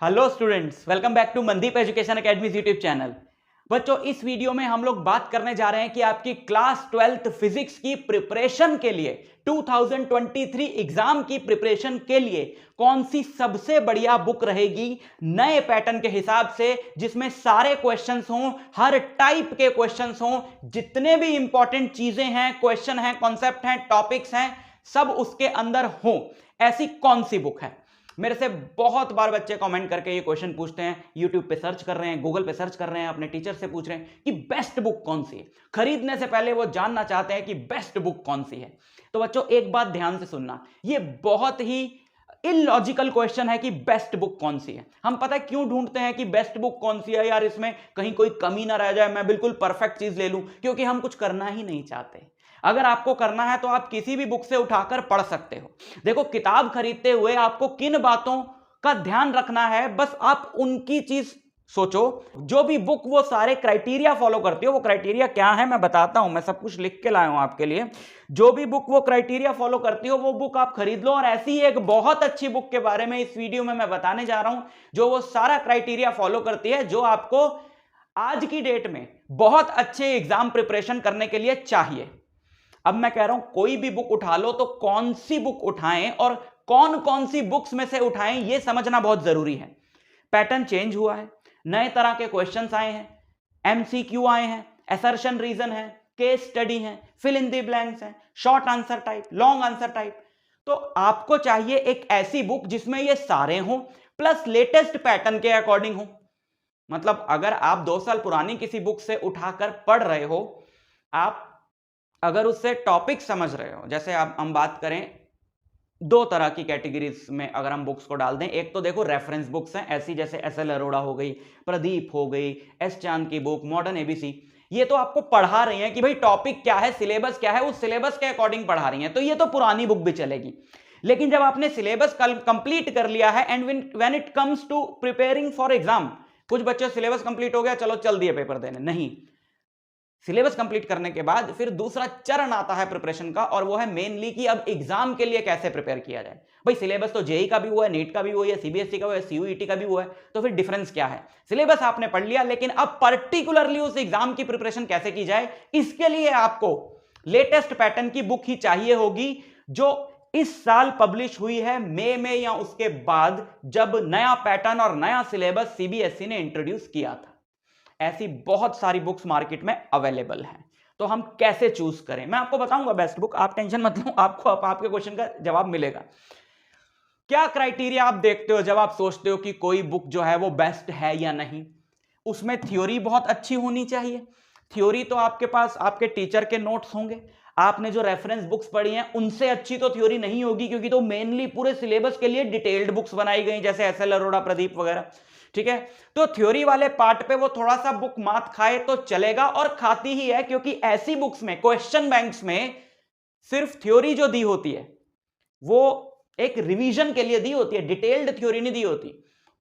Hello students, welcome back to Mandeep education academy YouTube channel. बच्चों, इस video में हम लोग बात करने जा रहे हैं कि आपकी क्लास 12th फिजिक्स की प्रिपरेशन के लिए 2023 एग्जाम की प्रिपरेशन के लिए कौन सी सबसे बढ़िया बुक रहेगी नए पैटर्न के हिसाब से, जिसमें सारे क्वेश्चंस हों, हर टाइप के क्वेश्चंस हों, जितने भी इंपॉर्टेंट चीजें हैं, क्वेश्चन हैं, कॉन्सेप्ट हैं, टॉपिक्स हैं, सब उसके अंदर हों। ऐसी कौन सी बुक है? मेरे से बहुत बार बच्चे कमेंट करके ये क्वेश्चन पूछते हैं, यूट्यूब पे सर्च कर रहे हैं, गूगल पे सर्च कर रहे हैं, अपने टीचर से पूछ रहे हैं कि बेस्ट बुक कौन सी है। खरीदने से पहले वो जानना चाहते हैं कि बेस्ट बुक कौन सी है। तो बच्चों, एक बात ध्यान से सुनना, ये बहुत ही इलॉजिकल क्वेश्चन है कि बेस्ट बुक कौन सी है। हम पता है क्यों ढूंढते हैं कि बेस्ट बुक कौन सी है, यार इसमें कहीं कोई कमी ना रह जाए, मैं बिल्कुल परफेक्ट चीज ले लूं, क्योंकि हम कुछ करना ही नहीं चाहते। अगर आपको करना है तो आप किसी भी बुक से उठाकर पढ़ सकते हो। देखो, किताब खरीदते हुए आपको किन बातों का ध्यान रखना है, बस आप उनकी चीज सोचो। जो भी बुक वो सारे क्राइटेरिया फॉलो करती है, वो क्राइटेरिया क्या है मैं बताता हूं, मैं सब कुछ लिख के लाया हूं आपके लिए। जो भी बुक वो क्राइटेरिया फॉलो करती हो, वो बुक आप खरीद लो। और ऐसी ही एक बहुत अच्छी बुक के बारे में इस वीडियो में मैं बताने जा रहा हूं, जो वो सारा क्राइटेरिया फॉलो करती है, जो आपको आज की डेट में बहुत अच्छे एग्जाम प्रिपरेशन करने के लिए चाहिए। अब मैं कह रहा हूं कोई भी बुक उठा लो, तो कौन सी बुक उठाएं और कौन कौन सी बुक्स में से उठाएं, यह समझना बहुत जरूरी है। पैटर्न चेंज हुआ है, नए तरह के क्वेश्चंस आए हैं, एमसीक्यू आए हैं, असर्शन रीजन है, केस स्टडी है, फिल इन द ब्लैंक्स है, short answer type, long answer type. तो आपको चाहिए एक ऐसी बुक जिसमें ये सारे हों, प्लस लेटेस्ट पैटर्न के अकॉर्डिंग हो। मतलब अगर आप 2 साल पुरानी किसी बुक से उठाकर पढ़ रहे हो, आप अगर उससे टॉपिक समझ रहे हो, जैसे आप हम बात करें दो तरह की कैटेगरीज में अगर हम बुक्स को डाल दें, एक तो देखो रेफरेंस बुक्स हैं, ऐसी जैसे एस.एल. अरोड़ा हो गई, प्रदीप हो गई, एस चांद की बुक, मॉडर्न एबीसी। ये तो आपको पढ़ा रही हैं कि भाई टॉपिक क्या है, सिलेबस क्या है, उस सिलेबस के अकॉर्डिंग पढ़ा रही हैं, तो ये तो पुरानी बुक भी चलेगी। लेकिन जब आपने सिलेबस कंप्लीट कर लिया है, and when it comes to preparing for exam, कुछ बच्चे सिलेबस कंप्लीट हो गया, चलो चल दिए पेपर देने, नहीं। सिलेबस कंप्लीट करने के बाद फिर दूसरा चरण आता है प्रिपरेशन का, और वो है मेनली कि अब एग्जाम के लिए कैसे प्रिपेयर किया जाए। भाई सिलेबस तो जेई का भी हुआ है, नीट का भी हुआ है, सीबीएसई का हुआ है, सीयूईटी का भी हुआ है, तो फिर डिफरेंस क्या है? सिलेबस आपने पढ़ लिया, लेकिन अब पर्टिकुलरली उस एग्जाम की प्रिपरेशन कैसे की जाए, इसके लिए आपको लेटेस्ट पैटर्न की बुक ही चाहिए होगी, जो इस साल पब्लिश हुई है मई में या उसके बाद, जब नया पैटर्न और नया सिलेबस सीबीएसई ने इंट्रोड्यूस किया था। ऐसी बहुत सारी बुक्स मार्केट में अवेलेबल हैं, तो हम कैसे चूज करें मैं आपको बताऊंगा बेस्ट बुक, आप टेंशन मत लो, आपको आपके क्वेश्चन का जवाब मिलेगा। क्या क्राइटेरिया आप देखते हो जब आप सोचते हो कि कोई बुक जो है वो बेस्ट है या नहीं? उसमें थ्योरी बहुत अच्छी होनी चाहिए। थ्योरी तो आपके पास आपके टीचर के नोट्स होंगे, आपने जो रेफरेंस बुक्स पढ़ी हैं उनसे अच्छी तो थ्योरी नहीं होगी, क्योंकि तो मेनली पूरे सिलेबस के लिए डिटेल्ड बुक्स बनाई गई, जैसे एस.एल. अरोड़ा, प्रदीप वगैरह। ठीक है, तो थ्योरी वाले पार्ट पे वो थोड़ा सा बुक मात खाए तो चलेगा, और खाती ही है, क्योंकि ऐसी बुक्स में, क्वेश्चन बैंक्स में सिर्फ थ्योरी जो दी होती है वो एक रिवीजन के लिए दी होती है, डिटेल्ड थ्योरी नहीं दी होती।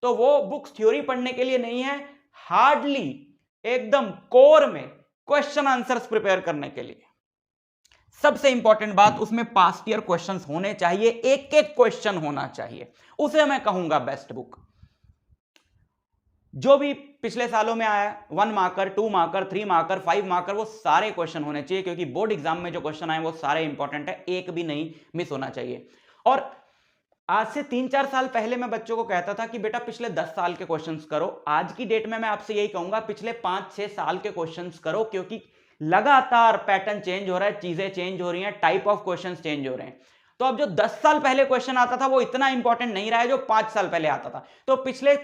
तो वो बुक्स थ्योरी पढ़ने के लिए नहीं है, हार्डली एकदम कोर में क्वेश्चन आंसर्स प्रिपेयर करने के लिए। सबसे इंपॉर्टेंट बात, उसमें पास्ट ईयर क्वेश्चंस होने चाहिए, एक एक क्वेश्चन होना चाहिए, उसे मैं कहूंगा बेस्ट बुक। जो भी पिछले सालों में आया, 1 मार्कर, 2 मार्कर, 3 मार्कर, 5 मार्कर, वो सारे क्वेश्चन होने चाहिए, क्योंकि बोर्ड एग्जाम में जो क्वेश्चन आए वो सारे इंपॉर्टेंट है, एक भी नहीं मिस होना चाहिए। और आज से 3-4 साल पहले मैं बच्चों को कहता था कि बेटा पिछले 10 साल के क्वेश्चंस करो। आज की डेट में मैं आपसे यही कहूंगा, पिछले 5-6 साल के क्वेश्चंस करो, क्योंकि लगातार पैटर्न चेंज हो रहा है, चीजें चेंज हो रही हैं, टाइप ऑफ क्वेश्चंस चेंज हो रहे हैं। तो अब जो 10 साल पहले क्वेश्चन आता था वो इतना इंपॉर्टेंट नहीं रहा है जो 5 साल पहले आता था। तो पिछले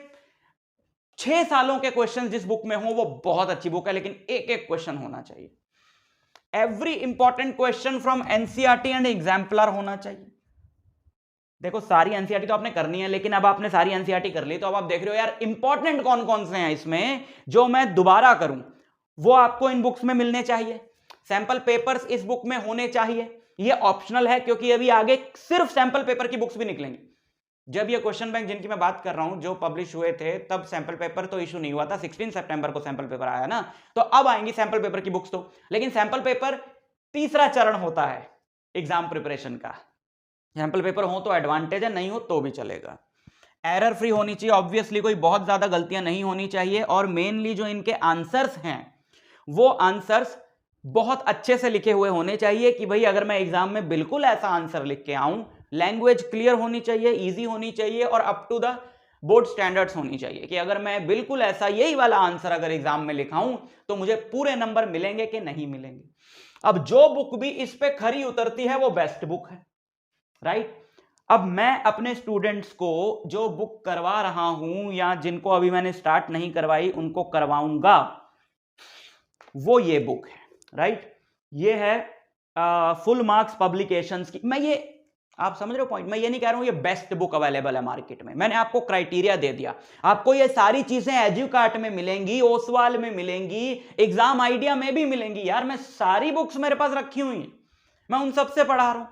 6 सालों के क्वेश्चन जिस बुक में हो वो बहुत अच्छी बुक है, लेकिन एक एक क्वेश्चन होना चाहिए। Every important question from NCERT and exemplar होना चाहिए। देखो, सारी एनसीईआरटी तो आपने करनी है, लेकिन अब आपने सारी एनसीईआरटी कर ली, तो अब आप देख रहे हो यार इंपॉर्टेंट कौन कौन से हैं इसमें जो मैं दोबारा करूं, वो आपको इन बुक्स में मिलने चाहिए। सैंपल पेपर्स इस बुक में होने चाहिए, ये ऑप्शनल है, क्योंकि अभी आगे सिर्फ सैंपल पेपर की बुक्स भी निकलेंगी। जब ये क्वेश्चन बैंक जिनकी मैं बात कर रहा हूं जो पब्लिश हुए थे, तब सैंपल पेपर तो इशू नहीं हुआ था, 16 सितंबर को सैंपल पेपर आया ना, तो अब आएंगी सैंपल पेपर की बुक्स तो। लेकिन सैंपल पेपर तीसरा चरण होता है एग्जाम प्रिपरेशन का। सैंपल पेपर हो तो एडवांटेज है, नहीं हो तो भी चलेगा। एरर फ्री होनी चाहिए, ऑब्वियसली कोई बहुत ज्यादा गलतियां नहीं होनी चाहिए, और मेनली जो इनके आंसर्स हैं वो आंसर्स बहुत अच्छे से लिखे हुए होने चाहिए कि भाई अगर मैं एग्जाम में बिल्कुल ऐसा आंसर लिख के आऊं, लैंग्वेज क्लियर होनी चाहिए, इजी होनी चाहिए और up to the board standards होनी चाहिए कि अगर मैं बिल्कुल ऐसा यही वाला आंसर अगर एग्जाम में लिखाऊं तो मुझे पूरे नंबर मिलेंगे कि नहीं मिलेंगे। अब जो बुक भी इस पे खरी उतरती है वो बेस्ट बुक है, राइट। अब मैं अपने स्टूडेंट्स को जो बुक करवा रहा हूं या जिनको अभी मैंने स्टार्ट नहीं करवाई उनको करवाऊंगा, वो ये बुक है, राइट। ये है फुल मार्क्स पब्लिकेशंस की। मैं ये, आप समझ रहे हो पॉइंट, मैं ये नहीं कह रहा हूं ये बेस्ट बुक अवेलेबल है मार्केट में, मैंने आपको क्राइटेरिया दे दिया। आपको ये सारी चीजें एजुकार्ट में मिलेंगी, ओसवाल में मिलेंगी, एग्जाम आइडिया में भी मिलेंगी। यार मैं सारी बुक्स मेरे पास रखी हुई हैं, मैं उन सबसे पढ़ा रहा हूं।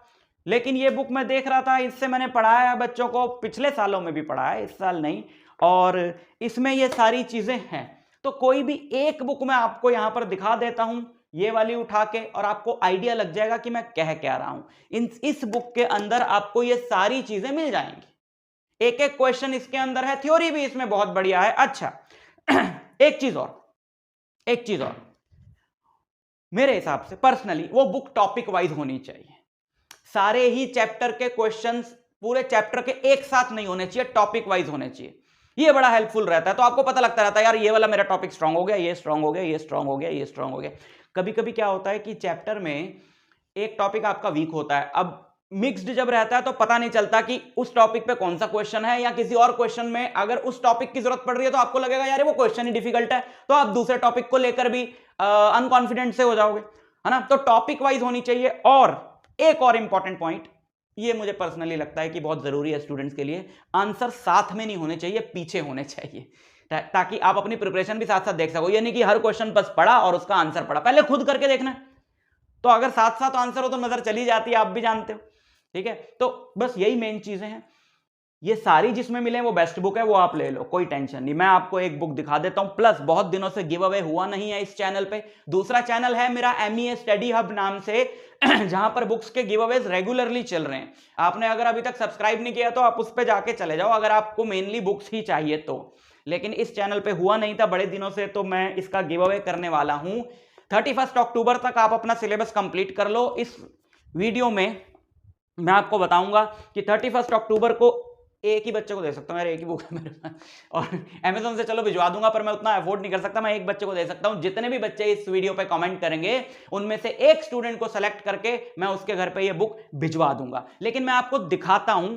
लेकिन ये बुक मैं देख रहा था, इससे मैंने पढ़ाया है बच्चों को, पिछले सालों में भी पढ़ाया है, इस साल नहीं, और इसमें ये सारी चीजें हैं। तो कोई भी एक बुक मैं आपको यहां पर दिखा देता हूं, ये वाली उठा के, और आपको आइडिया लग जाएगा कि मैं कह क्या रहा हूं। इस बुक के अंदर आपको ये सारी चीजें मिल जाएंगी। एक एक क्वेश्चन इसके अंदर है, थ्योरी भी इसमें बहुत बढ़िया है। अच्छा एक चीज और मेरे हिसाब से पर्सनली वो बुक टॉपिक वाइज होनी चाहिए। सारे ही चैप्टर के क्वेश्चंस पूरे चैप्टर के एक साथ नहीं होने चाहिए, टॉपिक वाइज होने चाहिए। ये बड़ा हेल्पफुल रहता है, तो आपको पता लगता रहता है यार ये वाला मेरा टॉपिक स्ट्रांग हो गया, ये स्ट्रांग हो गया, ये स्ट्रांग हो गया, ये स्ट्रांग हो गया। कभी कभी क्या होता है कि चैप्टर में एक टॉपिक आपका वीक होता है, अब मिक्स्ड जब रहता है तो पता नहीं चलता कि उस टॉपिक पे कौन सा क्वेश्चन है, या किसी और क्वेश्चन में अगर उस टॉपिक की जरूरत पड़ रही है तो आपको लगेगा यार वो क्वेश्चन ही डिफिकल्ट है, तो आप दूसरे टॉपिक को लेकर भी अनकॉन्फिडेंट से हो जाओगे, है ना। तो टॉपिक वाइज होनी चाहिए। और एक और इंपॉर्टेंट पॉइंट, ये मुझे पर्सनली लगता है कि बहुत जरूरी है स्टूडेंट्स के लिए, आंसर साथ में नहीं होने चाहिए, पीछे होने चाहिए, ताकि आप अपनी प्रिपरेशन भी साथ साथ देख सको। ये नहीं कि हर क्वेश्चन बस पढ़ा और उसका आंसर पढ़ा, पहले खुद करके देखना है। तो अगर साथ साथ आंसर हो तो नजर चली जाती है, आप भी जानते हो, ठीक है। तो बस यही मेन चीजें हैं। ये सारी जिसमें मिले वो बेस्ट बुक है, वो आप ले लो, कोई टेंशन नहीं। मैं आपको एक बुक दिखा देता हूं, प्लस बहुत दिनों से गिव अवे हुआ नहीं है इस चैनल पे। दूसरा चैनल है मेरा MEA स्टडी हब नाम से, जहां पर बुक्स के गिव अवेज रेगुलरली चल रहे हैं। आपने अगर अभी तक सब्सक्राइब नहीं किया तो आप उस पर जाके चले जाओ, अगर आपको मेनली बुक्स ही चाहिए तो। लेकिन इस चैनल पे हुआ नहीं था बड़े दिनों से, तो मैं इसका गिव अवे करने वाला हूं। 31 अक्टूबर तक आप अपना सिलेबस कंप्लीट कर लो। इस वीडियो में मैं आपको बताऊंगा कि 31 अक्टूबर को एक ही बच्चे को दे सकता हूं, मेरे एक ही बुक है मेरे पास, और Amazon से चलो भिजवा दूंगा, पर मैं उतना अफोर्ड नहीं कर सकता, मैं एक बच्चे को दे सकता हूं। जितने भी बच्चे इस वीडियो पे कमेंट करेंगे उनमें से एक स्टूडेंट को सेलेक्ट करके मैं उसके घर पे ये बुक भिजवा दूंगा। लेकिन मैं आपको दिखाता हूं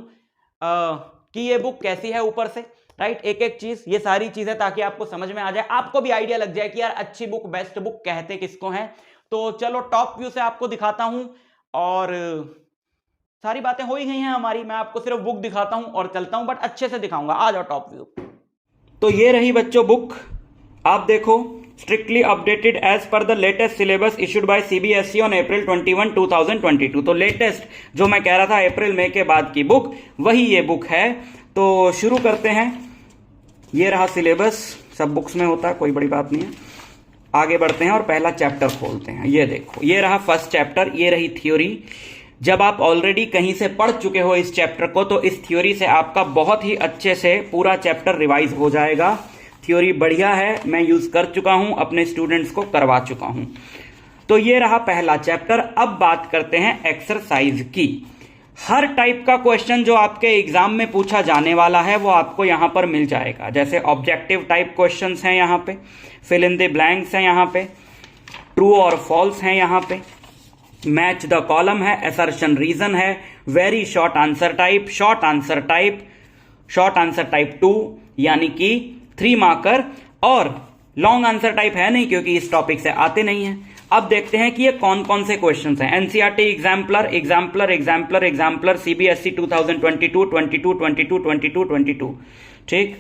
कि ये बुक कैसी है ऊपर से, राइट। एक एक चीज, ये सारी चीजें, ताकि आपको समझ में आ जाए, आपको भी आइडिया लग जाए कि यार अच्छी बुक, बेस्ट बुक कहते किसको हैं। तो चलो टॉप व्यू से आपको दिखाता हूं, और सारी बातें हो ही गई हैं हमारी, मैं आपको सिर्फ बुक दिखाता हूं और चलता हूं, बट अच्छे से दिखाऊंगा। आ जाओ टॉप व्यू। तो ये रही बच्चों बुक, आप देखो, strictly updated as per the latest syllabus issued by CBSE on April 21, 2022। तो लेटेस्ट जो मैं कह रहा था अप्रैल मई के बाद की बुक, वही ये बुक है। तो शुरू करते हैं। ये रहा सिलेबस, सब बुक्स में होता है, कोई बड़ी बात नहीं है। आगे बढ़ते हैं और पहला चैप्टर खोलते हैं। ये देखो, ये रहा फर्स्ट चैप्टर, ये रही थ्योरी। जब आप ऑलरेडी कहीं से पढ़ चुके हो इस चैप्टर को, तो इस थ्योरी से आपका बहुत ही अच्छे से पूरा चैप्टर रिवाइज हो जाएगा। थ्योरी बढ़िया है, मैं यूज कर चुका हूं, अपने स्टूडेंट्स को करवा चुका हूं। तो ये रहा पहला चैप्टर। अब बात करते हैं एक्सरसाइज की। हर टाइप का क्वेश्चन जो आपके एग्जाम में पूछा जाने वाला है वो आपको यहां पर मिल जाएगा। जैसे ऑब्जेक्टिव टाइप क्वेश्चंस हैं यहाँ पे, फिल इन द ब्लैंक्स हैं यहाँ पे, ट्रू और फॉल्स हैं यहाँ पे, मैच द कॉलम है, असर्शन रीजन है, very short answer type, short answer type, short answer type 2 यानी कि 3 मार्कर, और लॉन्ग आंसर टाइप है नहीं क्योंकि इस टॉपिक से आते नहीं है। अब देखते हैं कि ये कौन कौन से क्वेश्चंस हैं। NCERT exemplar, exemplar, exemplar, exemplar, CBSE 2022, 22, 22, 22, 22, ठीक,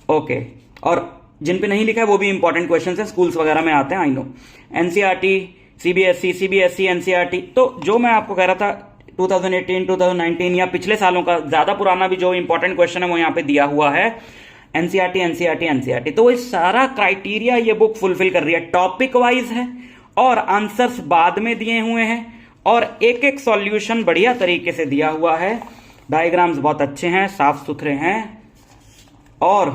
ओके। और जिन पे नहीं लिखा है वो भी इंपॉर्टेंट क्वेश्चंस हैं, स्कूल्स वगैरह में आते हैं, I know. NCERT, CBSE, NCERT। तो जो मैं आपको कह रहा था 2018, 2019 या पिछले सालों का ज्यादा पुराना भी जो इंपॉर्टेंट क्वेश्चन है वो यहाँ पे दिया हुआ है। NCERT। तो ये सारा क्राइटेरिया ये बुक फुलफिल कर रही है। टॉपिक वाइज है और आंसर्स बाद में दिए हुए हैं, और एक एक सॉल्यूशन बढ़िया तरीके से दिया हुआ है। डायग्राम्स बहुत अच्छे हैं, साफ सुथरे हैं, और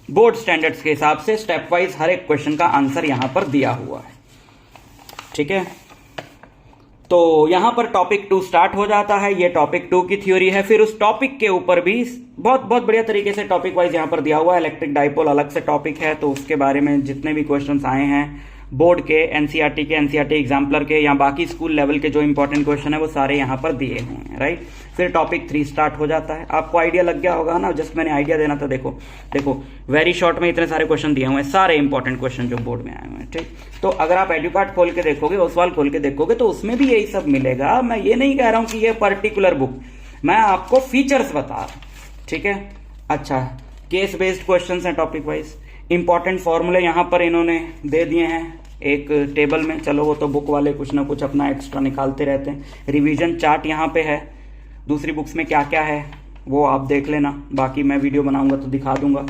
बोर्ड स्टैंडर्ड्स के हिसाब से स्टेप वाइज हर एक क्वेश्चन का आंसर यहां पर दिया हुआ है। ठीक है, तो यहां पर टॉपिक 2 स्टार्ट हो जाता है। ये टॉपिक 2 की थ्योरी है। फिर उस टॉपिक के ऊपर भी बहुत बढ़िया तरीके से टॉपिक वाइज यहां पर दिया हुआ है। इलेक्ट्रिक डाइपोल अलग से टॉपिक है, तो उसके बारे में जितने भी क्वेश्चंस आए हैं बोर्ड के, एनसीईआरटी के, एनसीईआरटी एग्जाम्पलर के या बाकी स्कूल लेवल के जो इंपॉर्टेंट क्वेश्चन है वो सारे यहां पर दिए हुए हैं। राइट, फिर टॉपिक 3 स्टार्ट हो जाता है। आपको आइडिया लग गया होगा ना, जस्ट मैंने आइडिया देना था। देखो वेरी शॉर्ट में इतने सारे क्वेश्चन दिए हुए हैं, सारे इंपॉर्टेंट क्वेश्चन जो बोर्ड में आए हुए हैं। ठीक, तो अगर आप एडुकार्ड खोल के देखोगे, ओसवाल खोल के देखोगे, तो उसमें भी यही सब मिलेगा। मैं ये नहीं कह रहा हूं कि ये पर्टिकुलर बुक, मैं आपको फीचर्स बता रहा हूं। ठीक है, अच्छा, केस बेस्ड क्वेश्चन है टॉपिक वाइज। इंपॉर्टेंट फॉर्मूले यहां पर इन्होंने दे दिए हैं एक टेबल में। चलो वो तो बुक वाले कुछ ना कुछ अपना एक्स्ट्रा निकालते रहते हैं। रिवीजन चार्ट यहाँ पे है, दूसरी बुक्स में क्या क्या है वो आप देख लेना, बाकी मैं वीडियो बनाऊंगा तो दिखा दूंगा।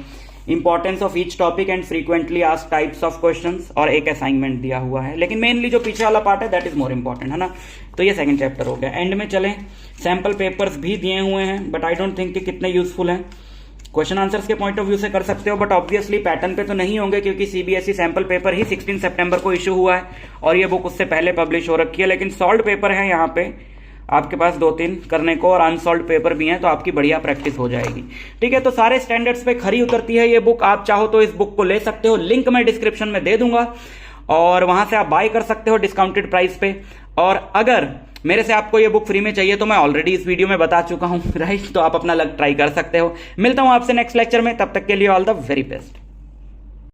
Importance of each topic and frequently asked types of questions, और एक असाइनमेंट दिया हुआ है। लेकिन मेनली जो पीछे वाला पार्ट है दैट इज मोर इंपॉर्टेंट, है ना। तो ये सेकंड चैप्टर हो गया। एंड में चलें, सैंपल पेपर्स भी दिए हुए हैं, बट आई डोंट थिंक कि कितने यूजफुल हैं। क्वेश्चन आंसर्स के पॉइंट ऑफ व्यू से कर सकते हो, बट ऑब्वियसली पैटर्न पे तो नहीं होंगे, क्योंकि सीबीएसई सैंपल पेपर ही 16 सितंबर को इशू हुआ है और ये बुक उससे पहले पब्लिश हो रखी है। लेकिन सॉल्व पेपर है यहाँ पे आपके पास 2-3 करने को, और अनसॉल्व पेपर भी हैं, तो आपकी बढ़िया प्रैक्टिस हो जाएगी। ठीक है, तो सारे स्टैंडर्ड्स पे खरी उतरती है ये बुक। आप चाहो तो इस बुक को ले सकते हो, लिंक मैं डिस्क्रिप्शन में दे दूंगा और वहां से आप बाय कर सकते हो डिस्काउंटेड प्राइस पे। और अगर मेरे से आपको ये बुक फ्री में चाहिए तो मैं ऑलरेडी इस वीडियो में बता चुका हूं, राइट। तो आप अपना लक ट्राई कर सकते हो। मिलता हूं आपसे नेक्स्ट लेक्चर में, तब तक के लिए ऑल द वेरी बेस्ट।